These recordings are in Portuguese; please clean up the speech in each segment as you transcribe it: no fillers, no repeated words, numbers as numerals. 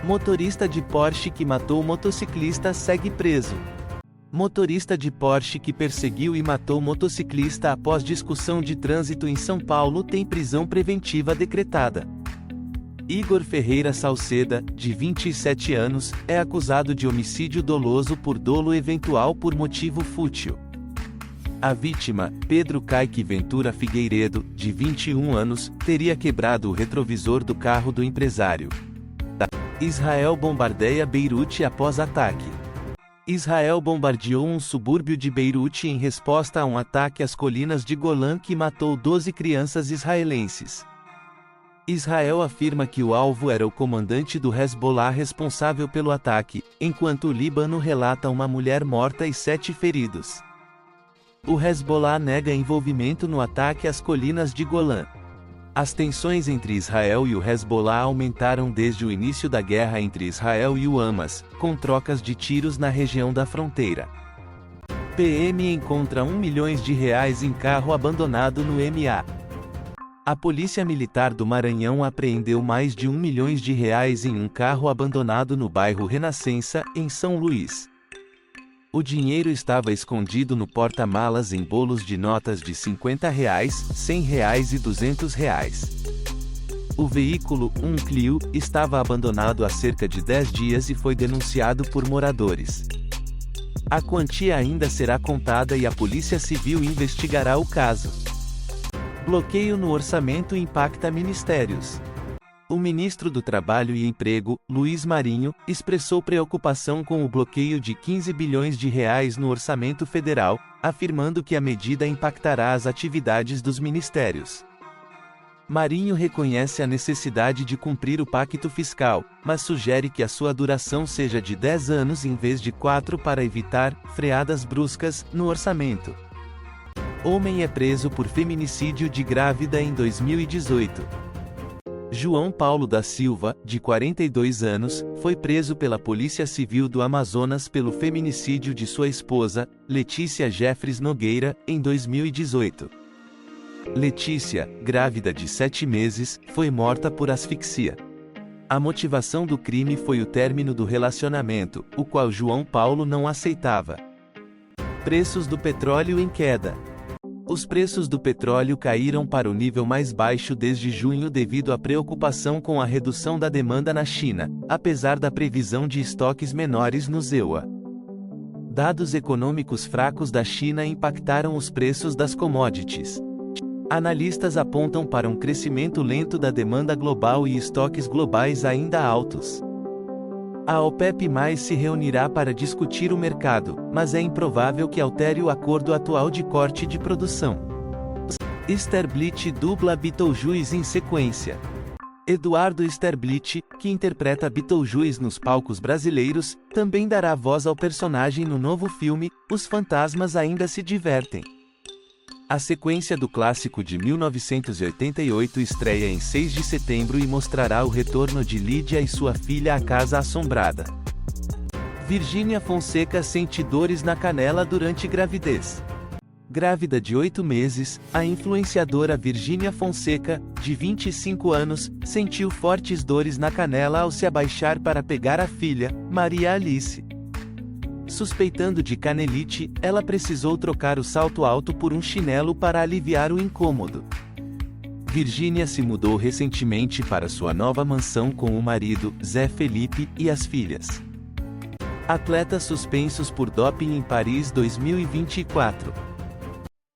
Motorista de Porsche que matou motociclista segue preso. Motorista de Porsche que perseguiu e matou motociclista após discussão de trânsito em São Paulo tem prisão preventiva decretada. Igor Ferreira Salceda, de 27 anos, é acusado de homicídio doloso por dolo eventual por motivo fútil. A vítima, Pedro Caique Ventura Figueiredo, de 21 anos, teria quebrado o retrovisor do carro do empresário. Israel bombardeia Beirute após ataque. Israel bombardeou um subúrbio de Beirute em resposta a um ataque às colinas de Golã que matou 12 crianças israelenses. Israel afirma que o alvo era o comandante do Hezbollah responsável pelo ataque, enquanto o Líbano relata uma mulher morta e 7 feridos. O Hezbollah nega envolvimento no ataque às colinas de Golã. As tensões entre Israel e o Hezbollah aumentaram desde o início da guerra entre Israel e o Hamas, com trocas de tiros na região da fronteira. PM encontra R$1 milhão em carro abandonado no MA. A Polícia Militar do Maranhão apreendeu mais de R$1 milhão em um carro abandonado no bairro Renascença, em São Luís. O dinheiro estava escondido no porta-malas em bolos de notas de R$50, R$100 e R$200. O veículo, um Clio, estava abandonado há cerca de 10 dias e foi denunciado por moradores. A quantia ainda será contada e a Polícia Civil investigará o caso. Bloqueio no orçamento impacta ministérios. O ministro do Trabalho e Emprego, Luiz Marinho, expressou preocupação com o bloqueio de R$15 bilhões no orçamento federal, afirmando que a medida impactará as atividades dos ministérios. Marinho reconhece a necessidade de cumprir o pacto fiscal, mas sugere que a sua duração seja de 10 anos em vez de 4 para evitar freadas bruscas no orçamento. Homem é preso por feminicídio de grávida em 2018. João Paulo da Silva, de 42 anos, foi preso pela Polícia Civil do Amazonas pelo feminicídio de sua esposa, Letícia Jeffres Nogueira, em 2018. Letícia, grávida de 7 meses, foi morta por asfixia. A motivação do crime foi o término do relacionamento, o qual João Paulo não aceitava. Preços do petróleo em queda. Os preços do petróleo caíram para o nível mais baixo desde junho devido à preocupação com a redução da demanda na China, apesar da previsão de estoques menores nos EUA. Dados econômicos fracos da China impactaram os preços das commodities. Analistas apontam para um crescimento lento da demanda global e estoques globais ainda altos. A OPEP+ se reunirá para discutir o mercado, mas é improvável que altere o acordo atual de corte de produção. Sterblit dubla Beetlejuice em sequência. Eduardo Sterblit, que interpreta Beetlejuice nos palcos brasileiros, também dará voz ao personagem no novo filme Os Fantasmas Ainda Se Divertem. A sequência do clássico de 1988 estreia em 6 de setembro e mostrará o retorno de Lídia e sua filha à Casa Assombrada. Virgínia Fonseca sente dores na canela durante gravidez. Grávida de 8 meses, a influenciadora Virgínia Fonseca, de 25 anos, sentiu fortes dores na canela ao se abaixar para pegar a filha, Maria Alice. Suspeitando de canelite, ela precisou trocar o salto alto por um chinelo para aliviar o incômodo. Virgínia se mudou recentemente para sua nova mansão com o marido, Zé Felipe, e as filhas. Atletas suspensos por doping em Paris 2024.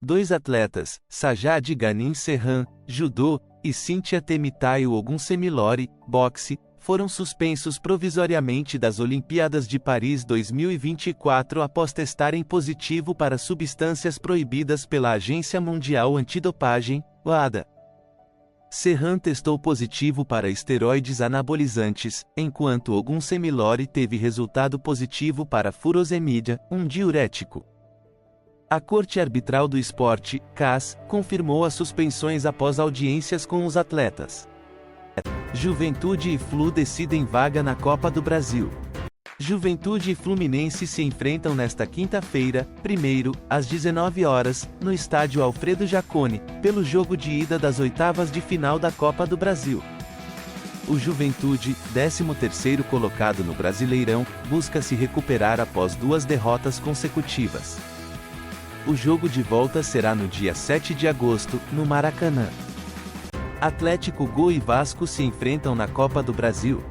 2 atletas, Sajad Ghanem Serran, judô, e Cynthia Temitayo Ogunsemilori, boxe, foram suspensos provisoriamente das Olimpíadas de Paris 2024 após testarem positivo para substâncias proibidas pela Agência Mundial Antidopagem, (WADA). Serran testou positivo para esteroides anabolizantes, enquanto Ogunsemilori teve resultado positivo para furosemida, um diurético. A Corte Arbitral do Esporte, CAS, confirmou as suspensões após audiências com os atletas. Juventude e Flu decidem vaga na Copa do Brasil. Juventude e Fluminense se enfrentam nesta quinta-feira, 1º, às 19 horas, no estádio Alfredo Jaconi, pelo jogo de ida das oitavas de final da Copa do Brasil. O Juventude, 13º colocado no Brasileirão, busca se recuperar após 2 derrotas consecutivas. O jogo de volta será no dia 7 de agosto, no Maracanã. Atlético Go e Vasco se enfrentam na Copa do Brasil.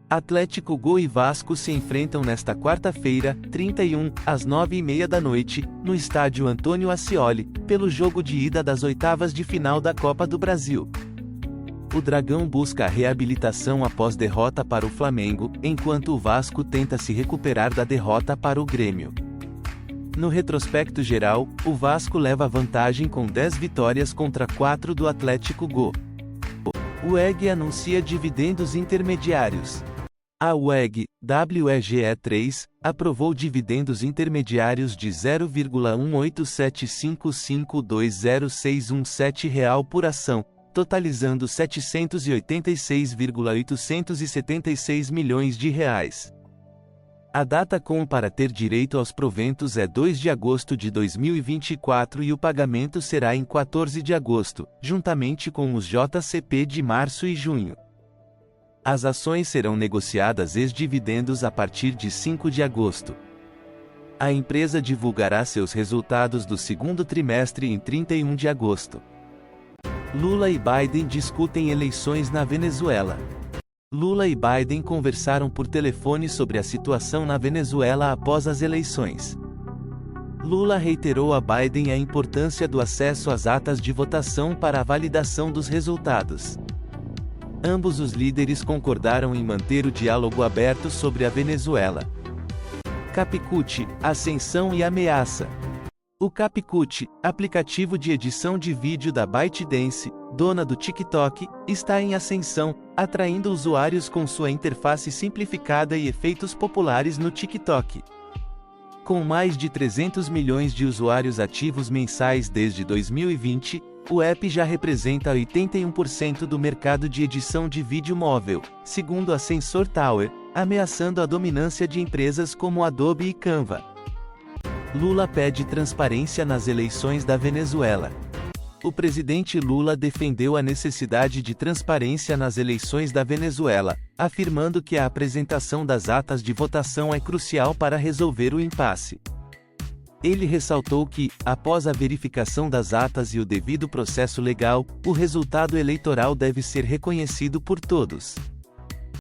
Atlético Go e Vasco se enfrentam nesta quarta-feira, 31, às 9h30 da noite, no estádio Antônio Ascioli, pelo jogo de ida das oitavas de final da Copa do Brasil. O Dragão busca a reabilitação após derrota para o Flamengo, enquanto o Vasco tenta se recuperar da derrota para o Grêmio. No retrospecto geral, o Vasco leva vantagem com 10 vitórias contra 4 do Atlético Go. O WEG anuncia dividendos intermediários. A WEG, WEGE3, aprovou dividendos intermediários de R$ 0,18755206117 por ação, totalizando R$ 786,876 milhões de reais. A data para ter direito aos proventos é 2 de agosto de 2024 e o pagamento será em 14 de agosto, juntamente com os JCP de março e junho. As ações serão negociadas ex-dividendos a partir de 5 de agosto. A empresa divulgará seus resultados do segundo trimestre em 31 de agosto. Lula e Biden discutem eleições na Venezuela. Lula e Biden conversaram por telefone sobre a situação na Venezuela após as eleições. Lula reiterou a Biden a importância do acesso às atas de votação para a validação dos resultados. Ambos os líderes concordaram em manter o diálogo aberto sobre a Venezuela. Capcut, ascensão e ameaça. O Capcut, aplicativo de edição de vídeo da ByteDance, dona do TikTok, está em ascensão, atraindo usuários com sua interface simplificada e efeitos populares no TikTok. Com mais de 300 milhões de usuários ativos mensais desde 2020, o app já representa 81% do mercado de edição de vídeo móvel, segundo a Sensor Tower, ameaçando a dominância de empresas como Adobe e Canva. Lula pede transparência nas eleições da Venezuela. O presidente Lula defendeu a necessidade de transparência nas eleições da Venezuela, afirmando que a apresentação das atas de votação é crucial para resolver o impasse. Ele ressaltou que, após a verificação das atas e o devido processo legal, o resultado eleitoral deve ser reconhecido por todos.